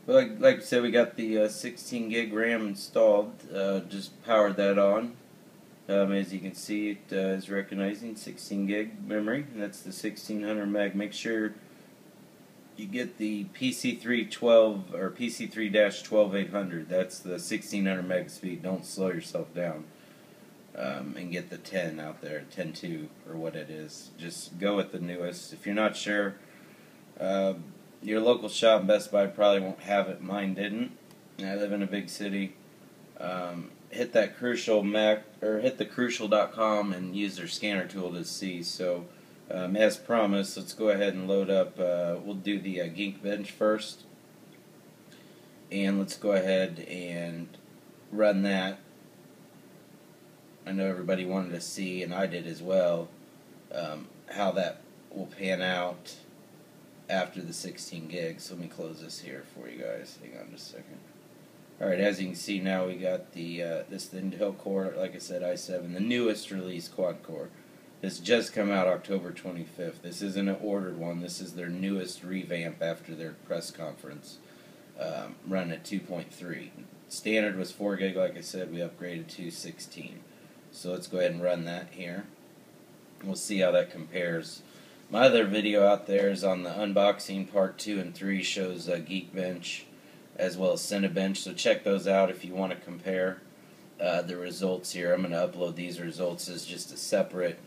But like I said, we got the 16 gig RAM installed. Just powered that on. As you can see, it is recognizing 16 gig memory, and that's the 1600 meg. Make sure you get the PC312 or PC3-12800. That's the 1600 meg speed. Don't slow yourself down. And get the 10 out there, 10.2 or what it is. Just go with the newest. If you're not sure, your local shop, Best Buy, probably won't have it. Mine didn't. I live in a big city. Hit that Crucial Mac, or hit the Crucial.com and use their scanner tool to see. So, as promised, let's go ahead and load up. We'll do the Geekbench first, and let's go ahead and run that. I know everybody wanted to see, and I did as well, how that will pan out after the 16 gigs. So let me close this here for you guys. Hang on just a second. Alright, as you can see now, we got the this Intel Core, like I said, i7, the newest release quad core. This just come out October 25th. This isn't an ordered one. This is their newest revamp after their press conference. Run at 2.3. Standard was 4 gig, like I said. We upgraded to 16. So let's go ahead and run that here. We'll see how that compares. My other video out there is on the unboxing. Part 2 and 3 shows Geekbench as well as Cinebench. So check those out if you want to compare the results here. I'm going to upload these results as just a separate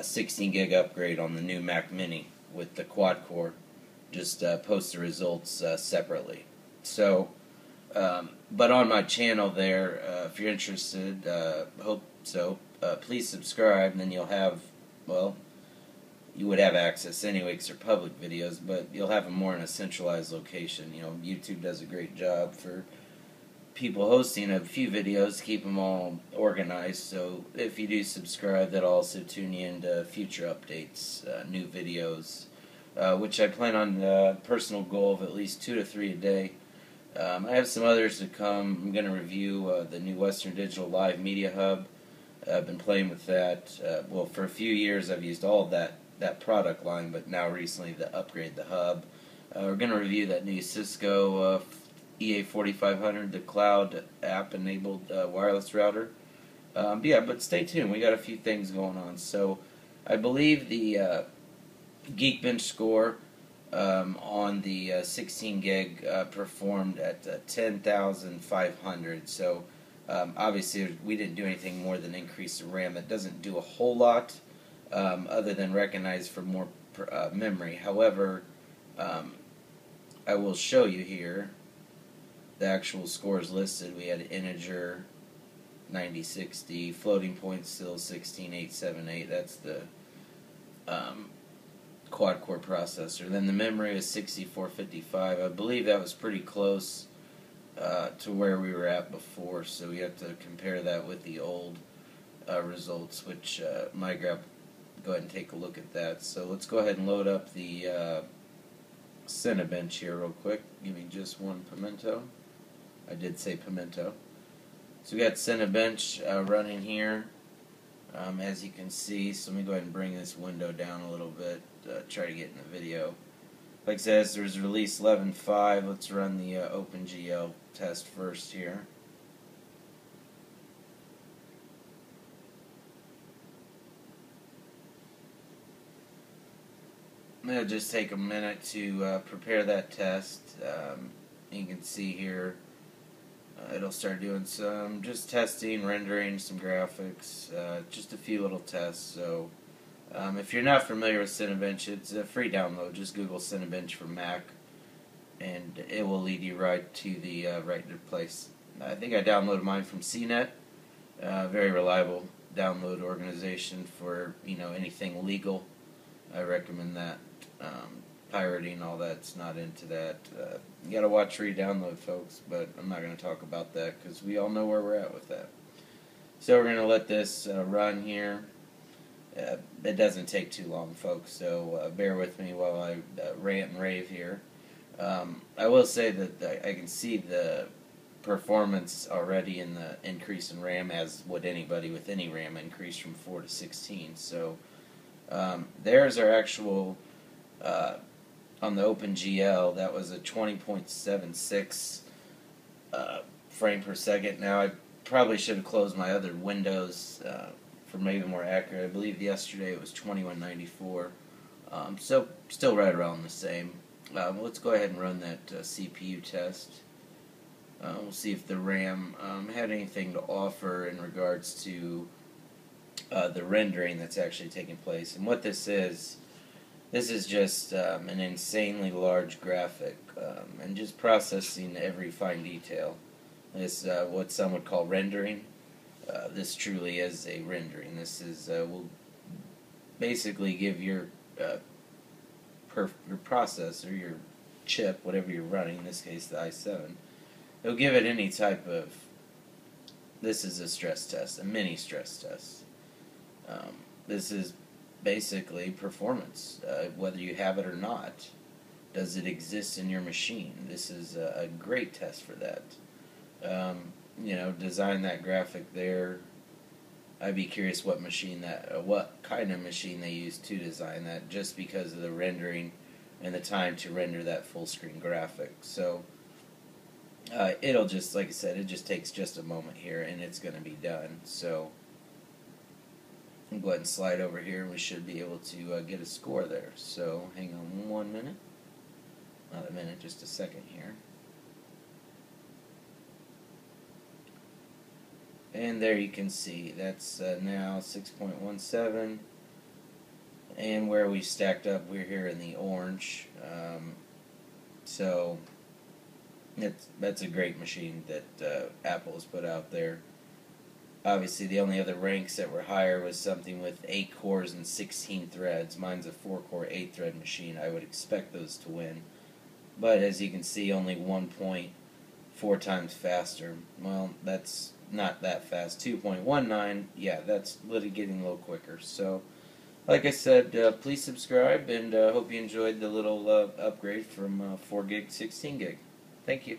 16 gig upgrade on the new Mac Mini with the quad core. Just post the results separately. So, but on my channel there, if you're interested, hope so, please subscribe, and then you'll have, well, you would have access anyway because they're public videos, but you'll have them more in a centralized location. You know, YouTube does a great job for people hosting a few videos, keep them all organized. So if you do subscribe, that'll also tune you into future updates, new videos, which I plan on personal goal of at least 2 to 3 a day. I have some others to come. I'm going to review the new Western Digital Live Media Hub. I've been playing with that. Well, for a few years I've used all of that product line, but now recently to upgrade the hub. We're going to review that new Cisco EA4500, the cloud app-enabled wireless router. Yeah, but stay tuned. We got a few things going on. So I believe the Geekbench Score on the 16 gig performed at 10,500. So obviously we didn't do anything more than increase the RAM. It doesn't do a whole lot other than recognize for more memory. However, I will show you here the actual scores listed. We had integer 9060, floating point still 16878. That's the quad core processor. Then the memory is 6455. I believe that was pretty close to where we were at before, so we have to compare that with the old results, which might go ahead and take a look at that. So let's go ahead and load up the Cinebench here real quick. Give me just one pimento. I did say pimento. So we got Cinebench running here, as you can see. So let me go ahead and bring this window down a little bit, try to get in the video. Like I said, there's release 11.5. Let's run the OpenGL test first here. It'll just take a minute to prepare that test. You can see here it'll start doing some just testing, rendering some graphics, just a few little tests. So if you're not familiar with Cinebench, it's a free download. Just Google Cinebench for Mac, and it will lead you right to the right place. I think I downloaded mine from CNET. Very reliable download organization for anything legal. I recommend that. Pirating, all that's not into that. You gotta watch re-download, folks, but I'm not going to talk about that because we all know where we're at with that. So we're going to let this run here. It doesn't take too long, folks, so bear with me while I rant and rave here. I will say that I can see the performance already in the increase in RAM, as would anybody with any RAM increase from 4 to 16. So there's our actual on the OpenGL, that was a 20.76 frame per second. Now, I probably should have closed my other windows for maybe more accurate. I believe yesterday it was 2194. So still right around the same. Let's go ahead and run that CPU test. We'll see if the RAM had anything to offer in regards to the rendering that's actually taking place. And what this is just an insanely large graphic and just processing every fine detail. This what some would call rendering. This truly is a rendering. This is will basically give your processor, your chip, whatever you're running, in this case the i7, it'll give it any type of, this is a stress test, a mini stress test. This is basically performance, whether you have it or not. Does it exist in your machine? This is a great test for that. You know, design that graphic there. I'd be curious what machine what kind of machine they use to design that, just because of the rendering and the time to render that full screen graphic. So it'll just, like I said, it just takes just a moment here and it's going to be done. So I'll go ahead and slide over here and we should be able to get a score there. So hang on 1 minute. Not a minute, just a second here. And there you can see that's now 6.17, and where we stacked up, we're here in the orange. So that's a great machine that Apple has put out there. Obviously, the only other ranks that were higher was something with 8 cores and 16 threads. Mine's a 4-core, 8-thread machine. I would expect those to win. But as you can see, only 1.4 times faster. Well, that's not that fast. 2.19, yeah, that's getting a little quicker. So, like I said, please subscribe, and hope you enjoyed the little upgrade from 4 gig to 16 gig. Thank you.